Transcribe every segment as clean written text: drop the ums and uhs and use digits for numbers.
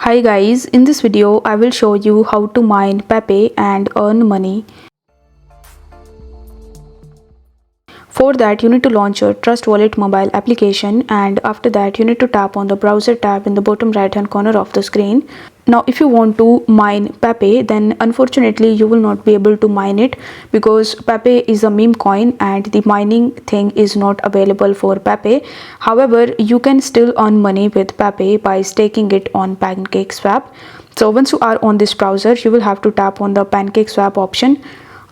Hi guys, in this video I will show you how to mine Pepe and earn money. For that you need to launch your Trust Wallet mobile application, and after that you need to tap on the browser tab in the bottom right hand corner of the screen. Now if you want to mine Pepe, then unfortunately you will not be able to mine it because Pepe is a meme coin and the mining thing is not available for Pepe. However, you can still earn money with Pepe by staking it on PancakeSwap. So once you are on this browser, you will have to tap on the PancakeSwap option.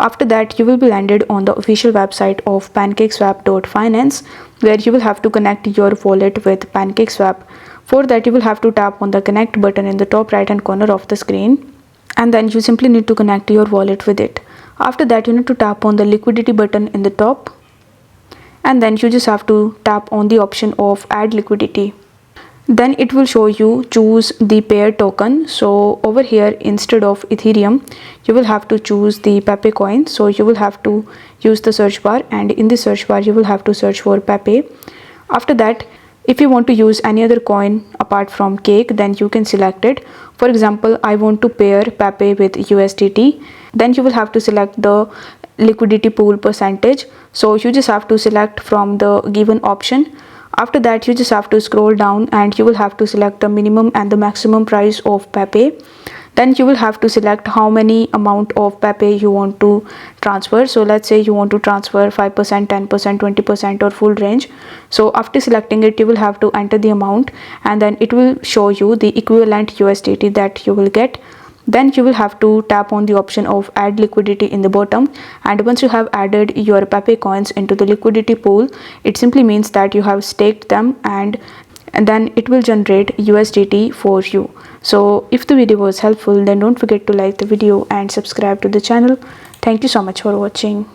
After that, you will be landed on the official website of pancakeswap.finance, where you will have to connect your wallet with PancakeSwap. For that, you will have to tap on the connect button in the top right hand corner of the screen, and then you simply need to connect your wallet with it. After that, you need to tap on the liquidity button in the top, and then you just have to tap on the option of add liquidity. Then it will show you choose the pair token. So over here, instead of Ethereum, you will have to choose the Pepe coin. So you will have to use the search bar, and in the search bar you will have to search for Pepe. After that, if you want to use any other coin apart from cake, then you can select it. For example, I want to pair Pepe with USDT. Then you will have to select the liquidity pool percentage. So you just have to select from the given option. After that, you just have to scroll down and you will have to select the minimum and the maximum price of Pepe. Then you will have to select how many amount of Pepe you want to transfer. So let's say you want to transfer 5%, 10%, 20% or full range. So after selecting it, you will have to enter the amount, and then it will show you the equivalent USDT that you will get. Then you will have to tap on the option of add liquidity in the bottom, and once you have added your Pepe coins into the liquidity pool, it simply means that you have staked them, and then it will generate USDT for you. So if the video was helpful, then don't forget to like the video and subscribe to the channel. Thank you so much for watching.